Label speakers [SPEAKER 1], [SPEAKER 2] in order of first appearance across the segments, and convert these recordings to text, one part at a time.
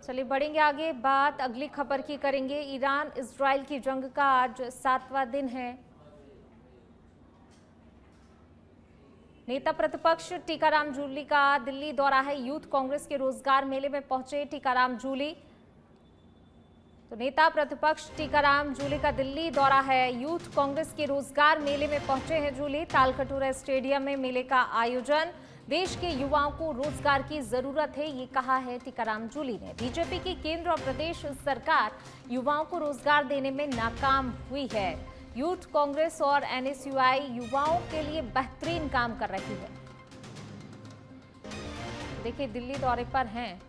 [SPEAKER 1] चलिए बढ़ेंगे आगे, बात अगली खबर की करेंगे। ईरान इजराइल की जंग का आज 7वां दिन है। नेता प्रतिपक्ष टीकाराम जूली का दिल्ली दौरा है। यूथ कांग्रेस के रोजगार मेले में पहुंचे टीकाराम जूली। तो नेता प्रतिपक्ष टीकाराम जूली का दिल्ली दौरा है। यूथ कांग्रेस के रोजगार मेले में पहुंचे हैं जूली। तालकटोरा स्टेडियम में मेले का आयोजन। देश के युवाओं को रोजगार की जरूरत है, ये कहा है टीकाराम जूली ने। बीजेपी की केंद्र और प्रदेश सरकार युवाओं को रोजगार देने में नाकाम हुई है। यूथ कांग्रेस और एनएसयूआई युवाओं के लिए बेहतरीन काम कर रही है। देखिए, दिल्ली दौरे पर हैं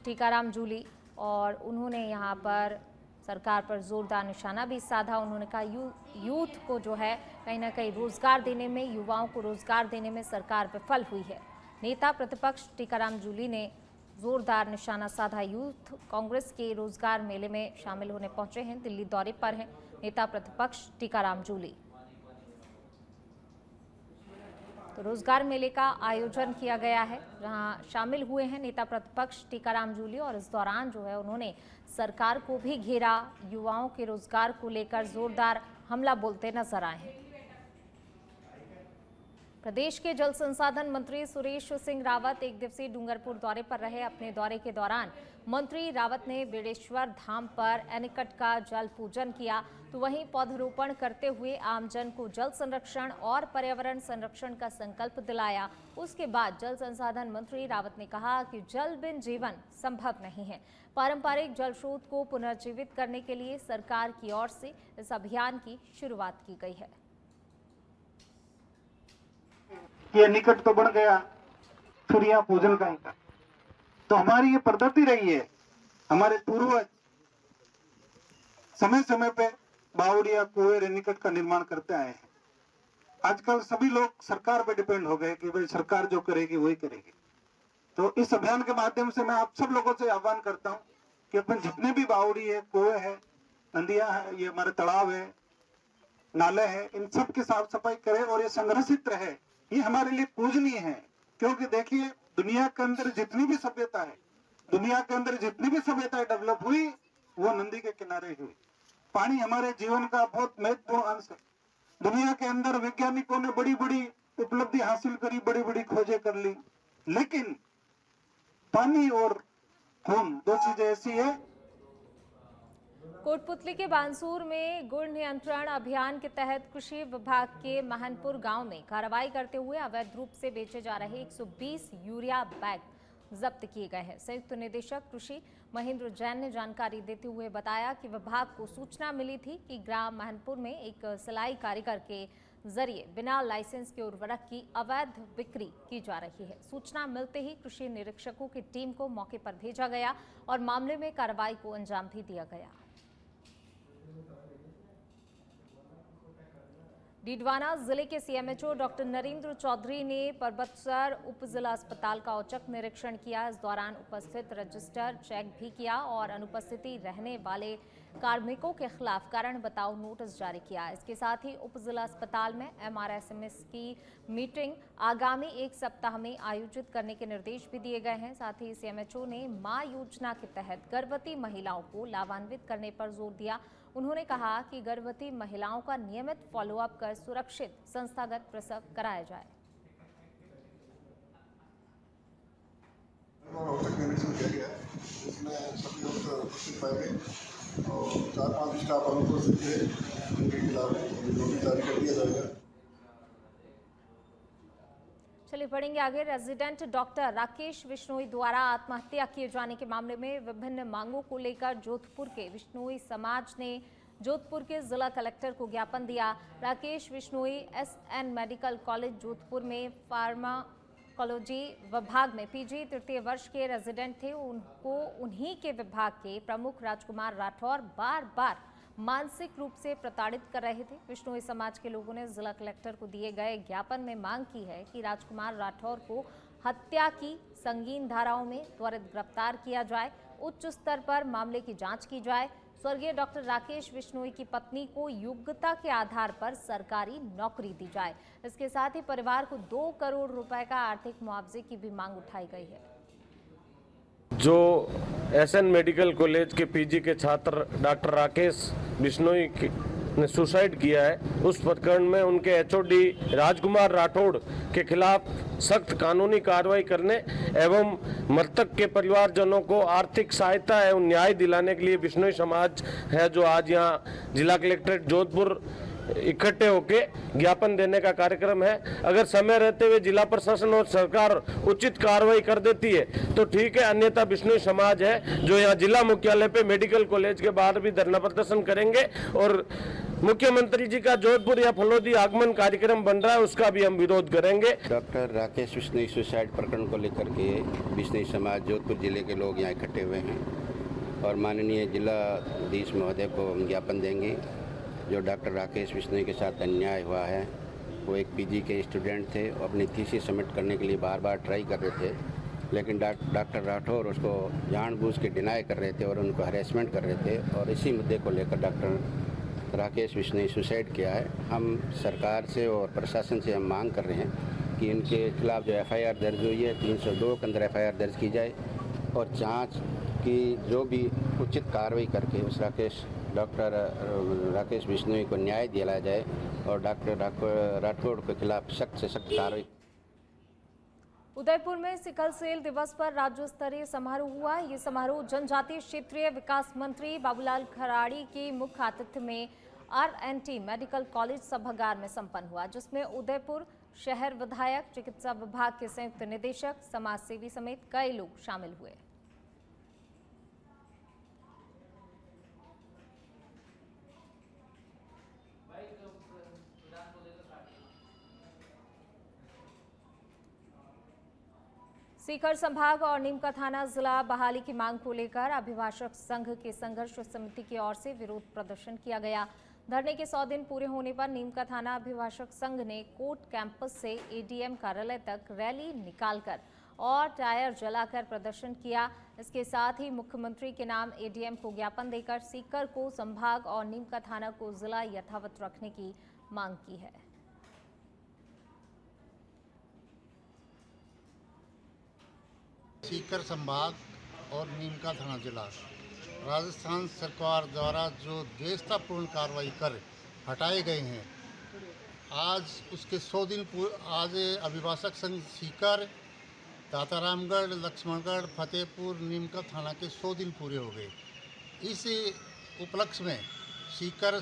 [SPEAKER 1] टीकाराम जूली और उन्होंने यहाँ पर सरकार पर जोरदार निशाना भी साधा। उन्होंने कहा यूथ को जो है कहीं ना कहीं रोजगार देने में, युवाओं को रोजगार देने में सरकार विफल हुई है। नेता प्रतिपक्ष टीकाराम जूली ने जोरदार निशाना साधा। यूथ कांग्रेस के रोजगार मेले में शामिल होने पहुंचे हैं। दिल्ली दौरे पर हैं नेता प्रतिपक्ष टीकाराम जूली। तो रोजगार मेले का आयोजन किया गया है जहां शामिल हुए हैं नेता प्रतिपक्ष टीकाराम जूली और इस दौरान जो है उन्होंने सरकार को भी घेरा। युवाओं के रोजगार को लेकर जोरदार हमला बोलते नजर आए हैं। प्रदेश के जल संसाधन मंत्री सुरेश सिंह रावत एक दिवसीय डूंगरपुर दौरे पर रहे। अपने दौरे के दौरान मंत्री रावत ने बेड़ेश्वर धाम पर एनीकट का जल पूजन किया, तो वहीं पौधरोपण करते हुए आमजन को जल संरक्षण और पर्यावरण संरक्षण का संकल्प दिलाया। उसके बाद जल संसाधन मंत्री रावत ने कहा कि जल बिन जीवन संभव नहीं है। पारंपरिक जल स्रोत को पुनर्जीवित करने के लिए सरकार की ओर से इस अभियान की शुरुआत की गई है।
[SPEAKER 2] ये निकट तो बन गया, फिर यहाँ पूजन का ही था। तो हमारी ये पद्धति रही है। हमारे पूर्वज समय समय पे बावड़िया, कुएं, निकट का निर्माण करते आए हैं। आजकल सभी लोग सरकार पे डिपेंड हो गए कि भाई सरकार जो करेगी वही करेगी। तो इस अभियान के माध्यम से मैं आप सब लोगों से आह्वान करता हूँ कि अपन जितने भी बावड़ी है, कुएं है, नदियां है, ये हमारे तालाब है, नाले हैं, इन सब की साफ सफाई करें और ये संरक्षित रहे। ये हमारे लिए पूजनीय है, क्योंकि देखिए दुनिया के अंदर जितनी भी सभ्यता है, दुनिया के अंदर जितनी भी सभ्यता डेवलप हुई वो नदी के किनारे हुई। पानी हमारे जीवन का बहुत महत्वपूर्ण अंश है। दुनिया के अंदर वैज्ञानिकों ने बड़ी बड़ी उपलब्धि हासिल करी, बड़ी बड़ी खोजें कर ली, लेकिन पानी और खून दो चीजें ऐसी है।
[SPEAKER 1] कोटपुतली के बांसूर में गुड़ नियंत्रण अभियान के तहत कृषि विभाग के महनपुर गांव में कार्रवाई करते हुए अवैध रूप से बेचे जा रहे 120 यूरिया बैग जब्त किए गए हैं। संयुक्त निदेशक कृषि महेंद्र जैन ने जानकारी देते हुए बताया कि विभाग को सूचना मिली थी कि ग्राम महनपुर में एक सिलाई कारीगर के जरिए बिना लाइसेंस के उर्वरक की अवैध बिक्री की जा रही है। सूचना मिलते ही कृषि निरीक्षकों की टीम को मौके पर भेजा गया और मामले में कार्रवाई को अंजाम भी दिया गया। डीडवाना जिले के सीएमएचओ डॉक्टर नरेंद्र चौधरी ने परबतसर उप जिला अस्पताल का औचक निरीक्षण किया। इस दौरान उपस्थित रजिस्टर चेक भी किया और अनुपस्थिति रहने वाले कार्मिकों के खिलाफ कारण बताओ नोटिस जारी किया। इसके साथ ही उप जिला अस्पताल में एमआरएसएमएस की मीटिंग आगामी 1 सप्ताह में आयोजित करने के निर्देश भी दिए गए हैं। साथ ही सीएमएचओ ने मां योजना के तहत गर्भवती महिलाओं को लाभान्वित करने पर जोर दिया। उन्होंने कहा कि गर्भवती महिलाओं का नियमित फॉलोअप कर सुरक्षित संस्थागत प्रसव कराया जाए।
[SPEAKER 3] इसमें सभी लोग उपस्थित पाए गए और 4-5 स्टाफ अनुपस्थित थे, उनके खिलाफ नोटिस जारी कर दिया जाएगा।
[SPEAKER 1] चलिए बढ़ेंगे आगे। रेजिडेंट डॉक्टर राकेश विश्नोई द्वारा आत्महत्या किए जाने के मामले में विभिन्न मांगों को लेकर जोधपुर के विश्नोई समाज ने जोधपुर के जिला कलेक्टर को ज्ञापन दिया। Rakesh Vishnoi SN medical college Jodhpur में फार्माकोलॉजी विभाग में पीजी तृतीय वर्ष के रेजिडेंट थे। उनको उन्हीं के विभाग के प्रमुख राजकुमार राठौर बार बार मानसिक रूप से प्रताड़ित कर रहे थे। विश्नोई समाज के लोगों ने जिला कलेक्टर को दिए गए ज्ञापन में मांग की है कि राजकुमार राठौर को हत्या की संगीन धाराओं में त्वरित गिरफ्तार किया जाए, उच्च स्तर पर मामले की जांच की जाए। स्वर्गीय डॉक्टर राकेश विश्नोई की पत्नी को योग्यता के आधार पर सरकारी नौकरी दी जाए। इसके साथ ही परिवार को 2 करोड़ रुपए का आर्थिक मुआवजे की भी मांग उठाई गई है।
[SPEAKER 4] जो एसएन मेडिकल कॉलेज के पीजी के छात्र डॉक्टर राकेश बिश्नोई ने सुसाइड किया है, उस प्रकरण में उनके एचओडी राजकुमार राठौड़ के खिलाफ सख्त कानूनी कार्रवाई करने एवं मृतक के परिवारजनों को आर्थिक सहायता एवं न्याय दिलाने के लिए बिश्नोई समाज है जो आज यहाँ जिला कलेक्ट्रेट जोधपुर इकट्ठे होके ज्ञापन देने का कार्यक्रम है। अगर समय रहते हुए जिला प्रशासन और सरकार उचित कार्रवाई कर देती है तो ठीक है, अन्यथा बिश्नोई समाज है जो यहाँ जिला मुख्यालय पे मेडिकल कॉलेज के बाहर भी धरना प्रदर्शन करेंगे और मुख्यमंत्री जी का जोधपुर या फलोदी आगमन कार्यक्रम बन रहा है उसका भी हम विरोध करेंगे।
[SPEAKER 5] डॉक्टर राकेश बिश्नोई सुसाइड प्रकरण को लेकर के बिश्नोई समाज जोधपुर जिले के लोग यहाँ इकट्ठे हुए हैं और माननीय जिलाधीश महोदय को हम ज्ञापन देंगे। जो डॉक्टर राकेश बिश्नोई के साथ अन्याय हुआ है, वो एक पीजी के स्टूडेंट थे, अपनी थीसिस सबमिट करने के लिए बार बार ट्राई कर रहे थे, लेकिन डॉक्टर राठौर उसको जानबूझ के डिनाई कर रहे थे और उनको हरेसमेंट कर रहे थे और इसी मुद्दे को लेकर डॉक्टर राकेश बिश्नोई सुसाइड किया है। हम सरकार से और प्रशासन से हम मांग कर रहे हैं कि इनके खिलाफ जो एफआईआर दर्ज हुई है 302 के अंदर एफआईआर दर्ज की जाए और जांच की जो भी उचित कार्रवाई करके उस डॉक्टर राकेश बिश्नोई को न्याय दिलाया जाए और डॉक्टर राठौड़ के खिलाफ सख्त से सख्त कार्रवाई।
[SPEAKER 1] उदयपुर में सिकल सेल दिवस पर राज्य स्तरीय समारोह हुआ। ये समारोह जनजातीय क्षेत्रीय विकास मंत्री बाबूलाल खराड़ी के मुख्य आतिथ्य में RNT मेडिकल कॉलेज सभागार में संपन्न हुआ, जिसमें उदयपुर शहर विधायक, चिकित्सा विभाग के संयुक्त निदेशक, समाजसेवी समेत कई लोग शामिल हुए। सीकर संभाग और नीमका थाना जिला बहाली की मांग को लेकर अभिभाषक संघ के संघर्ष समिति की ओर से विरोध प्रदर्शन किया गया। धरने के 100 दिन पूरे होने पर नीमका थाना अभिभाषक संघ ने कोर्ट कैंपस से एडीएम कार्यालय तक रैली निकालकर और टायर जलाकर प्रदर्शन किया। इसके साथ ही मुख्यमंत्री के नाम एडीएम को ज्ञापन देकर सीकर को संभाग और नीमका थाना को जिला यथावत रखने की मांग की है।
[SPEAKER 6] सीकर संभाग और नीमका थाना जिला राजस्थान सरकार द्वारा जो द्वेषतापूर्ण कार्रवाई कर हटाए गए हैं, आज उसके 100 दिन आज अभिभाषक संघ सीकर, दातारामगढ़, लक्ष्मणगढ़, फतेहपुर, नीमका थाना के 100 दिन पूरे हो गए। इस उपलक्ष्य में सीकर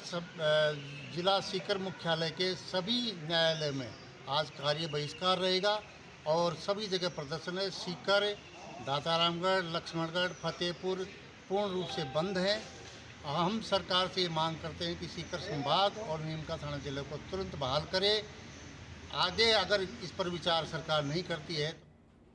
[SPEAKER 6] जिला सीकर मुख्यालय के सभी न्यायालय में आज कार्य बहिष्कार रहेगा और सभी जगह प्रदर्शन है। सीकर, दातारामगढ़, लक्ष्मणगढ़, फतेहपुर पूर्ण रूप से बंद है। हम सरकार से मांग करते हैं कि सीकर संभाग और नीमका थाना जिले को तुरंत बहाल करे। आगे अगर इस पर विचार सरकार नहीं करती है।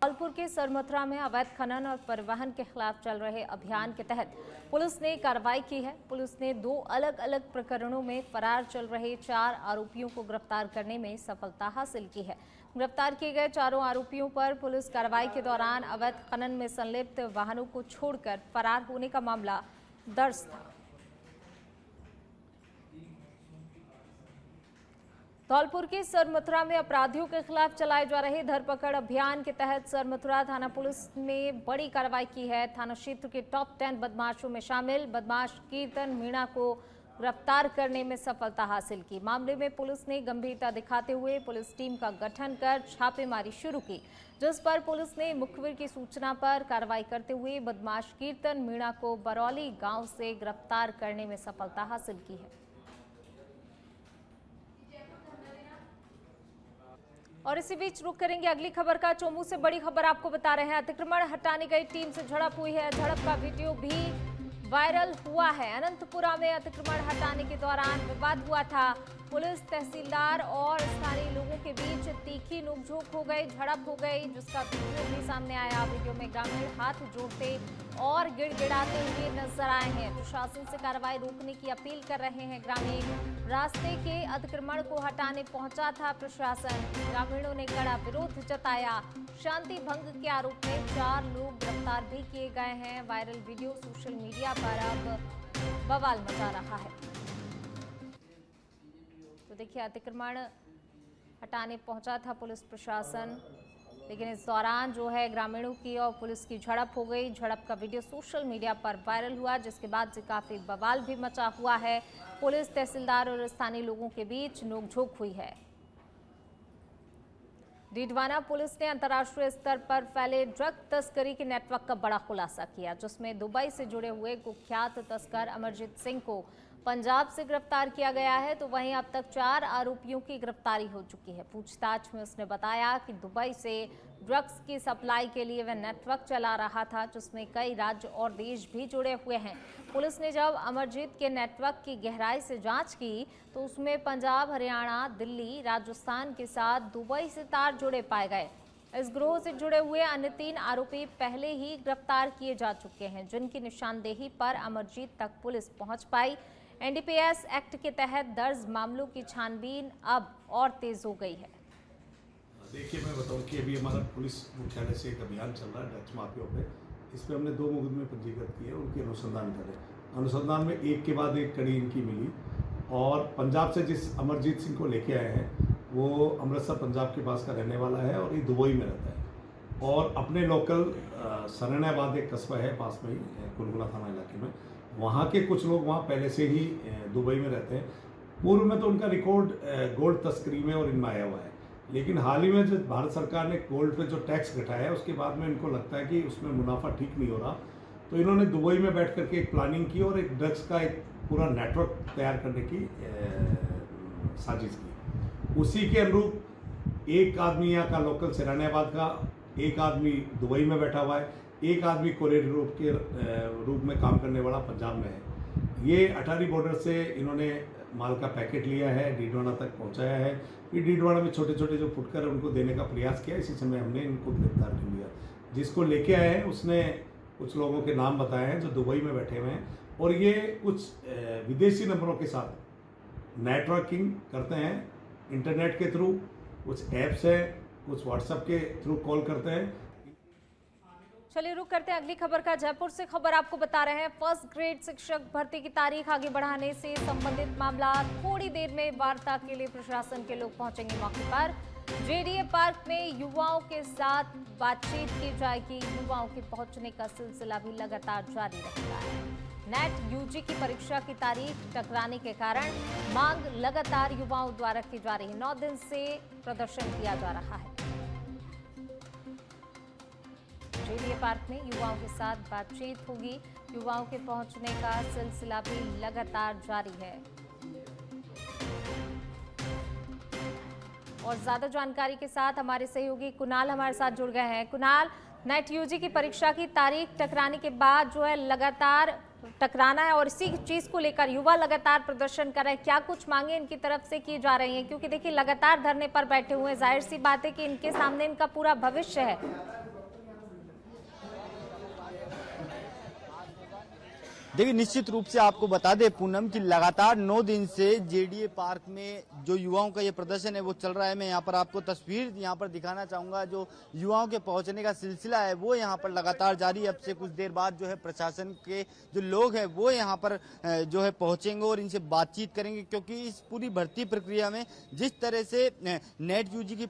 [SPEAKER 1] धौलपुर के सरमथुरा में अवैध खनन और परिवहन के खिलाफ चल रहे अभियान के तहत पुलिस ने कार्रवाई की है। पुलिस ने 2 अलग अलग प्रकरणों में फरार चल रहे 4 आरोपियों को गिरफ्तार करने में सफलता हासिल की है। गिरफ्तार किए गए चारों आरोपियों पर पुलिस कार्रवाई के दौरान अवैध खनन में संलिप्त वाहनों को छोड़कर फरार होने का मामला दर्ज था। धौलपुर के सरमथुरा में अपराधियों के खिलाफ चलाए जा रहे धरपकड़ अभियान के तहत सरमथुरा थाना पुलिस ने बड़ी कार्रवाई की है। थाना क्षेत्र के टॉप 10 बदमाशों में शामिल बदमाश कीर्तन मीणा को गिरफ्तार करने में सफलता हासिल की। मामले में पुलिस ने गंभीरता दिखाते हुए पुलिस टीम का गठन कर छापेमारी शुरू की, जिस पर पुलिस ने मुखबिर की सूचना पर कार्रवाई करते हुए बदमाश कीर्तन मीणा को बरौली गांव से गिरफ्तार करने में सफलता हासिल की है। और इसी बीच रुक करेंगे अगली खबर का। चोमू से बड़ी खबर आपको बता रहे हैं। अतिक्रमण हटाने गई टीम से झड़प हुई है। झड़प का वीडियो भी वायरल हुआ है। अनंतपुरा में अतिक्रमण हटाने के दौरान विवाद हुआ था। पुलिस, तहसीलदार और स्थानीय लोगों के बीच तीखी नोकझोंक हो गई, झड़प हो गई, जिसका वीडियो भी सामने आया। वीडियो में ग्रामीण हाथ जोड़ते और गिड़गिड़ाते हुए नजर आए हैं। प्रशासन से कार्रवाई रोकने की अपील कर रहे हैं ग्रामीण। रास्ते के अतिक्रमण को हटाने पहुंचा था प्रशासन। ग्रामीणों ने कड़ा विरोध जताया। शांति भंग के आरोप में 4 लोग गिरफ्तार भी किए गए हैं। वायरल वीडियो सोशल मीडिया पर अब बवाल मचा रहा है। तो देखिए, अतिक्रमण हटाने पहुंचा था पुलिस प्रशासन लेकिन इस दौरान जो है ग्रामीणों की और पुलिस की झड़प हो गई। झड़प का वीडियो सोशल मीडिया पर वायरल हुआ, जिसके बाद से काफी बवाल भी मचा हुआ है। पुलिस, तहसीलदार और स्थानीय लोगों के बीच नोकझोंक हुई है। डीडवाना पुलिस ने अंतर्राष्ट्रीय स्तर पर फैले ड्रग तस्करी के नेटवर्क का बड़ा खुलासा किया, जिसमें दुबई से जुड़े हुए कुख्यात तस्कर अमरजीत सिंह को पंजाब से गिरफ्तार किया गया है। तो वहीं अब तक 4 आरोपियों की गिरफ्तारी हो चुकी है। पूछताछ में उसने बताया कि दुबई से ड्रग्स की सप्लाई के लिए वह नेटवर्क चला रहा था, जिसमें कई राज्य और देश भी जुड़े हुए हैं। पुलिस ने जब अमरजीत के नेटवर्क की गहराई से जांच की तो उसमें पंजाब, हरियाणा, दिल्ली, राजस्थान के साथ दुबई से तार जुड़े पाए गए। इस गिरोह से जुड़े हुए अन्य 3 आरोपी पहले ही गिरफ्तार किए जा चुके हैं, जिनकी निशानदेही पर अमरजीत तक पुलिस पहुंच पाई। एनडीपीएस एक्ट के तहत दर्ज मामलों की छानबीन अब और तेज हो गई है।
[SPEAKER 7] देखिए, मैं बताऊं कि अभी हमारा पुलिस मुख्यालय से एक अभियान चल रहा है ड्रग्स माफिया पे। इस पर हमने 2 मुकदमे पंजीकृत किए, उनके अनुसंधान करे। अनुसंधान में एक के बाद एक कड़ी इनकी मिली और पंजाब से जिस अमरजीत सिंह को लेके आए हैं वो अमृतसर पंजाब के पास का रहने वाला है और ये दुबई में रहता है। और अपने लोकल सरनाबाद एक कस्बा है पास में ही, कुलगुना थाना इलाके में, वहाँ के कुछ लोग वहाँ पहले से ही दुबई में रहते हैं। पूर्व में तो उनका रिकॉर्ड गोल्ड तस्करी में और इनमें आया हुआ है, लेकिन हाल ही में जो भारत सरकार ने गोल्ड पे जो टैक्स घटाया है उसके बाद में इनको लगता है कि उसमें मुनाफा ठीक नहीं हो रहा, तो इन्होंने दुबई में बैठ करके एक प्लानिंग की और एक ड्रग्स का एक पूरा नेटवर्क तैयार करने की साजिश की। उसी के अनुरूप एक आदमी यहाँ का लोकल सिरानाबाद का, एक आदमी दुबई में बैठा हुआ है, एक आदमी कोरियर ग्रुप के रूप में काम करने वाला पंजाब में है। ये अटारी बॉर्डर से इन्होंने माल का पैकेट लिया है, डीडवाना तक पहुंचाया है। फिर डीडवाना में छोटे छोटे जो फुटकर है उनको देने का प्रयास किया। इसी समय हमने इनको गिरफ्तार कर लिया। जिसको लेके आए हैं उसने कुछ लोगों के नाम बताए हैं जो दुबई में बैठे हुए हैं और ये कुछ विदेशी नंबरों के साथ नेटवर्किंग करते हैं इंटरनेट के थ्रू। कुछ ऐप्स है, कुछ व्हाट्सएप के थ्रू कॉल करते हैं।
[SPEAKER 1] चलिए रुक करते हैं अगली खबर का। जयपुर से खबर आपको बता रहे हैं, फर्स्ट ग्रेड शिक्षक भर्ती की तारीख आगे बढ़ाने से संबंधित मामला। थोड़ी देर में वार्ता के लिए प्रशासन के लोग पहुंचेंगे मौके पर। जेडीए पार्क में युवाओं के साथ बातचीत की जाएगी। युवाओं के पहुंचने का सिलसिला भी लगातार जारी रहेगा। नेट यूजी की परीक्षा की तारीख टकराने के कारण मांग लगातार युवाओं द्वारा की जा रही है। 9 दिन से प्रदर्शन किया जा रहा है। जेडीए पार्क में युवाओं के साथ बातचीत होगी। युवाओं के पहुंचने का सिलसिला भी लगातार जारी है। और ज्यादा जानकारी के साथ हमारे सहयोगी कुणाल हमारे साथ जुड़ गए हैं। कुणाल, नेट यूजी की परीक्षा की तारीख टकराने के बाद जो है लगातार टकराना है और इसी चीज को लेकर युवा लगातार प्रदर्शन कर रहे हैं। क्या कुछ मांगे इनकी तरफ से की जा रही हैं? क्योंकि देखिए लगातार धरने पर बैठे हुए हैं, जाहिर सी बात है कि इनके सामने इनका पूरा भविष्य है।
[SPEAKER 8] देखिए, निश्चित रूप से आपको बता दें पूनम कि लगातार 9 दिन से जेडीए पार्क में जो युवाओं का ये प्रदर्शन है वो चल रहा है। मैं यहाँ पर आपको तस्वीर यहाँ पर दिखाना चाहूंगा। जो युवाओं के पहुंचने का सिलसिला है वो यहाँ पर लगातार जारी है। अब से कुछ देर बाद जो है प्रशासन के जो लोग हैं वो यहाँ पर जो है पहुंचेंगे और इनसे बातचीत करेंगे, क्योंकि इस पूरी भर्ती प्रक्रिया में जिस तरह से नेट यूजी की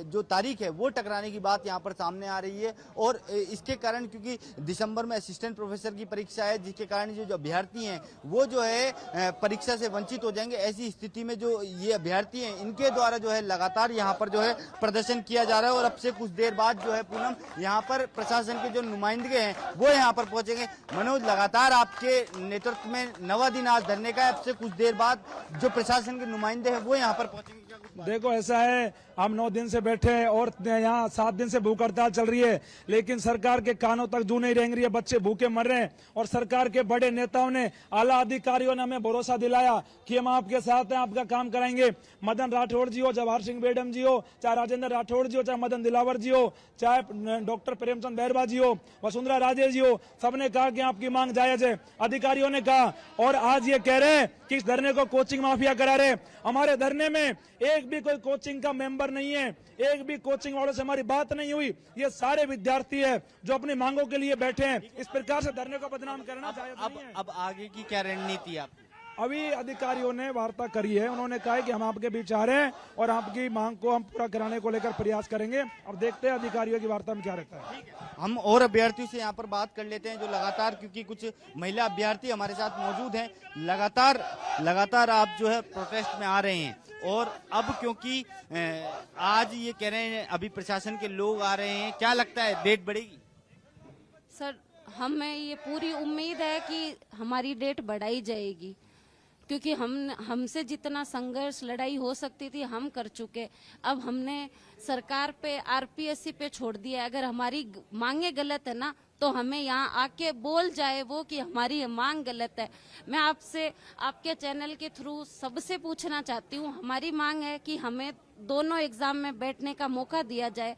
[SPEAKER 8] जो तारीख है वो टकराने की बात यहाँ पर सामने आ रही है। और इसके कारण, क्योंकि दिसंबर में असिस्टेंट प्रोफेसर की परीक्षा है, जिसके कारण जो अभ्यर्थी हैं वो जो है परीक्षा से वंचित हो जाएंगे। ऐसी स्थिति में जो ये अभ्यर्थी हैं इनके द्वारा जो है लगातार यहाँ पर जो है प्रदर्शन किया जा रहा है। और अब से कुछ देर बाद जो है पूनम यहाँ पर प्रशासन के जो नुमाइंदे हैं वो यहाँ पर पहुंचेंगे। मनोज, लगातार आपके नेतृत्व में 9वां दिन आज धरने का है। अब से कुछ देर बाद जो प्रशासन के नुमाइंदे हैं वो यहाँ पर पहुंचेंगे।
[SPEAKER 9] देखो, ऐसा है, हम 9 दिन से बैठे हैं और यहाँ 7 दिन से भूख हड़ताल चल रही है, लेकिन सरकार के कानों तक जू नहीं रेंग रही है। बच्चे भूखे मर रहे हैं और सरकार के बड़े नेताओं ने, आला अधिकारियों ने हमें भरोसा दिलाया कि हम आपके साथ हैं, आपका काम कराएंगे। मदन राठौड़ जी हो, जवाहर सिंह बेडम जी हो, चाहे राजेंद्र राठौड़ जी हो, चाहे मदन दिलावर जी हो, चाहे डॉक्टर प्रेमचंद बैरवा जी हो, वसुंधरा राजे जी हो, सबने कहा कि आपकी मांग जायज है। अधिकारियों ने कहा और आज ये कह रहे हैं कि इस धरने को कोचिंग माफिया करा रहे। हमारे धरने में एक भी कोई कोचिंग का मेंबर नहीं है, एक भी कोचिंग वालों से हमारी बात नहीं हुई। ये सारे विद्यार्थी है जो अपनी मांगों के लिए बैठे हैं। इस प्रकार से धरने को बदनाम करना चाहिए।
[SPEAKER 8] अब आगे की क्या रणनीति है?
[SPEAKER 9] अभी अधिकारियों ने वार्ता करी है, उन्होंने कहा है कि हम आपके बीच आ रहे हैं और आपकी मांग को हम पूरा कराने को लेकर प्रयास करेंगे। अब देखते हैं अधिकारियों की वार्ता में क्या रहता है।
[SPEAKER 8] हम और अभ्यर्थियों से यहाँ पर बात कर लेते हैं जो लगातार, क्योंकि कुछ महिला अभ्यर्थी हमारे साथ मौजूद हैं, लगातार आप जो है प्रोटेस्ट में आ रहे हैं। और अब क्योंकि आज ये कह रहे हैं अभी प्रशासन के लोग आ रहे हैं, क्या लगता है डेट बढ़ेगी?
[SPEAKER 10] सर, हमें ये पूरी उम्मीद है कि हमारी डेट बढ़ाई जाएगी, क्योंकि हमसे जितना संघर्ष लड़ाई हो सकती थी हम कर चुके। अब हमने सरकार पे आरपीएससी पे छोड़ दिया। अगर हमारी मांगे गलत है ना, तो हमें यहाँ आके बोल जाए वो कि हमारी मांग गलत है। मैं आपसे आपके चैनल के थ्रू सबसे पूछना चाहती हूँ, हमारी मांग है कि हमें दोनों एग्जाम में बैठने का मौका दिया जाए।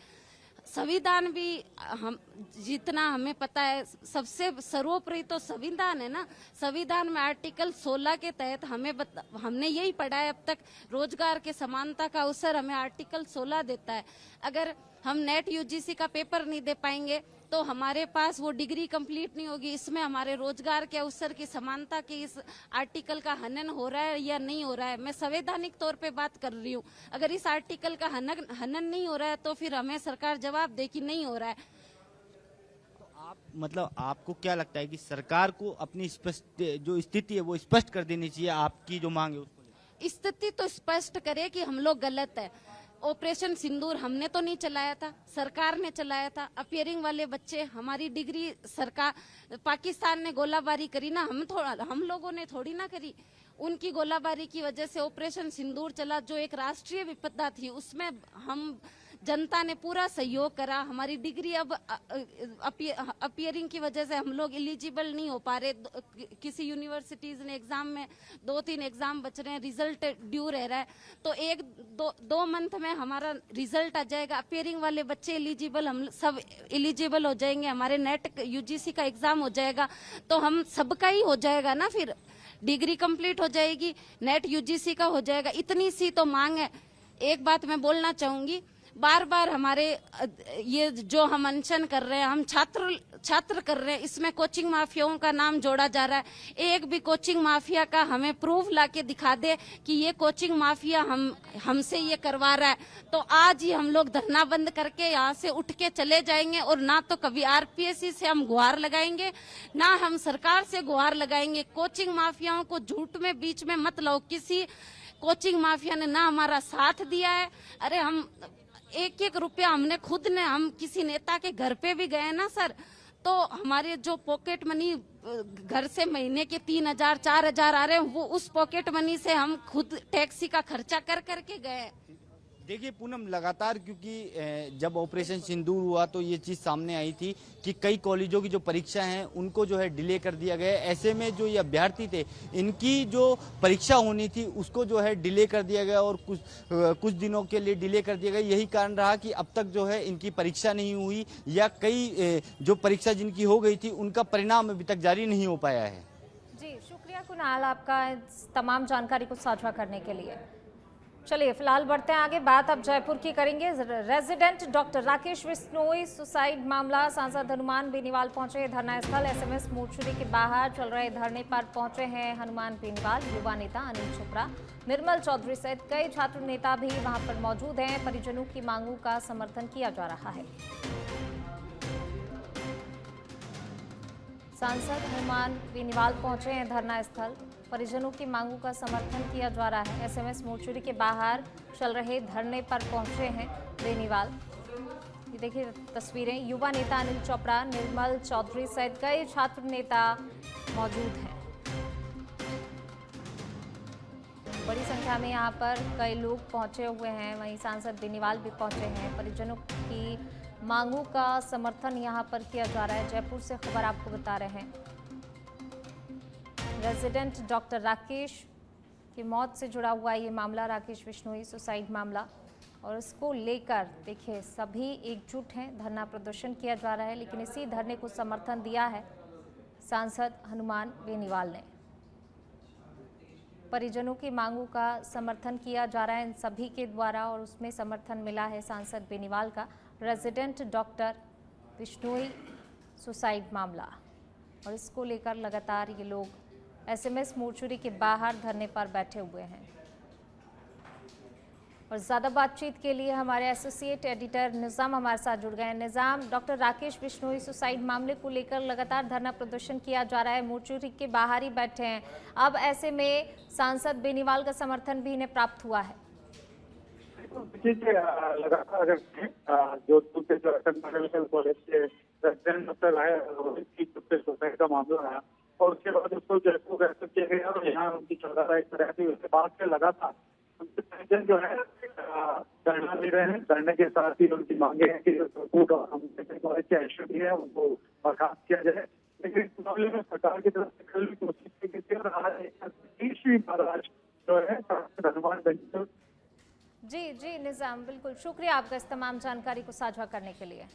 [SPEAKER 10] संविधान भी हम जितना हमें पता है, सबसे सर्वोपरि तो संविधान है ना। संविधान में आर्टिकल 16 के तहत हमने यही पढ़ा है अब तक, रोजगार के समानता का अवसर हमें आर्टिकल 16 देता है। अगर हम नेट यूजीसी का पेपर नहीं दे पाएंगे तो हमारे पास वो डिग्री कंप्लीट नहीं होगी। इसमें हमारे रोजगार के अवसर की समानता के इस आर्टिकल का हनन हो रहा है या नहीं हो रहा है, मैं संवैधानिक तौर पे बात कर रही हूँ। अगर इस आर्टिकल का हनन नहीं हो रहा है तो फिर हमें सरकार जवाब दे कि नहीं हो रहा है।
[SPEAKER 8] मतलब आपको क्या लगता है कि सरकार को अपनी स्पष्ट जो स्थिति है वो स्पष्ट कर देनी चाहिए, आपकी जो मांग है उसको?
[SPEAKER 10] स्थिति तो स्पष्ट करे कि हम लोग गलत है। ऑपरेशन सिंदूर हमने तो नहीं चलाया था, सरकार ने चलाया था। अपियरिंग वाले बच्चे, हमारी डिग्री सरकार, पाकिस्तान ने गोलाबारी करी ना, हम लोगों ने थोड़ी ना करी। उनकी गोलाबारी की वजह से ऑपरेशन सिंदूर चला, जो एक राष्ट्रीय विपदा थी। उसमें हम जनता ने पूरा सहयोग करा। हमारी डिग्री अब अपियरिंग की वजह से हम लोग एलिजिबल नहीं हो पा रहे। किसी यूनिवर्सिटीज ने एग्जाम में 2-3 एग्जाम बच रहे हैं, रिजल्ट ड्यू रह रहा है, तो 1-2 मंथ में हमारा रिजल्ट आ जाएगा। अपियरिंग वाले बच्चे एलिजिबल, हम सब एलिजिबल हो जाएंगे। हमारे नेट यूजीसी का एग्जाम हो जाएगा तो हम सबका ही हो जाएगा ना, फिर डिग्री कंप्लीट हो जाएगी, नेट यूजीसी का हो जाएगा। इतनी सी तो मांग है। एक बात मैं बोलना चाहूंगी, बार बार हमारे ये जो हम अनशन कर रहे हैं, हम छात्र कर रहे हैं, इसमें कोचिंग माफियाओं का नाम जोड़ा जा रहा है। एक भी कोचिंग माफिया का हमें प्रूफ लाके दिखा दे कि ये कोचिंग माफिया हमसे ये करवा रहा है, तो आज ही हम लोग धरना बंद करके यहाँ से उठ के चले जाएंगे। और ना तो कभी आरपीएससी से हम गुहार लगाएंगे, ना हम सरकार से गुहार लगाएंगे। कोचिंग माफियाओं को झूठ में बीच में मत लाओ। किसी कोचिंग माफिया ने ना हमारा साथ दिया है। अरे हम 1-1 रुपया हमने खुद ने, हम किसी नेता के घर पे भी गए ना सर, तो हमारे जो पॉकेट मनी घर से महीने के 3,000-4,000 आ रहे हैं, वो उस पॉकेट मनी से हम खुद टैक्सी का खर्चा कर करके गए।
[SPEAKER 8] देखिए पूनम, लगातार क्योंकि जब ऑपरेशन सिंदूर हुआ तो ये चीज़ सामने आई थी कि कई कॉलेजों की जो परीक्षा हैं उनको जो है डिले कर दिया गया। ऐसे में जो ये अभ्यर्थी थे, इनकी जो परीक्षा होनी थी उसको जो है डिले कर दिया गया और कुछ दिनों के लिए डिले कर दिया गया। यही कारण रहा कि अब तक जो है इनकी परीक्षा नहीं हुई, या कई जो परीक्षा जिनकी हो गई थी उनका परिणाम अभी तक जारी नहीं हो पाया है।
[SPEAKER 1] जी शुक्रिया कुणाल आपका तमाम जानकारी को साझा करने के लिए। चलिए फिलहाल बढ़ते हैं आगे, बात अब जयपुर की करेंगे। Resident doctor Rakesh Bishnoi suicide मामला, सांसद हनुमान बेनीवाल पहुंचे धरना स्थल। एसएमएस मोर्चरी के बाहर चल रहे धरने पर पहुंचे हैं हनुमान बेनीवाल, युवा नेता अनिल चोपड़ा, निर्मल चौधरी सहित कई छात्र नेता भी वहां पर मौजूद हैं। परिजनों की मांगों का समर्थन किया जा रहा है। सांसद हनुमान बेनीवाल पहुंचे हैं धरना स्थल, परिजनों की मांगों का समर्थन किया जा रहा है। एसएमएस मोर्चरी के बाहर चल रहे धरने पर पहुंचे हैं बेनीवाल। ये देखिए तस्वीरें, युवा नेता अनिल चोपड़ा, निर्मल चौधरी सहित कई छात्र नेता मौजूद हैं। बड़ी संख्या में यहाँ पर कई लोग पहुंचे हुए हैं, वहीं सांसद बेनीवाल भी पहुंचे हैं। परिजनों की मांगों का समर्थन यहाँ पर किया जा रहा है। जयपुर से खबर आपको बता रहे हैं। रेजिडेंट डॉक्टर राकेश की मौत से जुड़ा हुआ ये मामला, राकेश बिश्नोई सुसाइड मामला, और इसको लेकर देखिए सभी एकजुट हैं। धरना प्रदर्शन किया जा रहा है, लेकिन इसी धरने को समर्थन दिया है सांसद हनुमान बेनीवाल ने। परिजनों की मांगों का समर्थन किया जा रहा है इन सभी के द्वारा, और उसमें समर्थन मिला है सांसद बेनीवाल का। रेजिडेंट डॉक्टर बिश्नोई सुसाइड मामला, और इसको लेकर लगातार ये लोग एसएमएस मोर्चरी के बाहर धरने पर बैठे हुए हैं। और ज़्यादा बातचीत के लिए हमारे एसोसिएट एडिटर निज़ाम हमारे साथ जुड़ गए हैं। निज़ाम, डॉक्टर राकेश बिश्नोई सुसाइड मामले को लेकर लगातार धरना प्रदर्शन किया जा रहा है, मोर्चरी के बाहर ही बैठे हैं। अब ऐसे में सांसद बेनीवाल का समर्थन भी इन्हें प्राप्त हुआ है।
[SPEAKER 2] लगातार जोधपुर के जो मेडिकल कॉलेज के रेजिडेंट डॉक्टर आए सुसाइड का मामला आया और उसके बाद उसको जयपुर रेफर किया गया और यहाँ उनकी चौदह तारीख रहती उसके बाद से लगातार जो है धरना दे रहे हैं। धरने के साथ ही उनकी मांगे हैं कि जो कॉलेज के एचओडी है उनको बर्खास्त किया जाए, लेकिन इस मामले में सरकार की तरफ से कल भी कोशिश की गई थी और आज तीसरी बार आज जो है धन्यवाद बेंच।
[SPEAKER 1] जी निज़ाम, बिल्कुल शुक्रिया आपका इस तमाम जानकारी को साझा करने के लिए।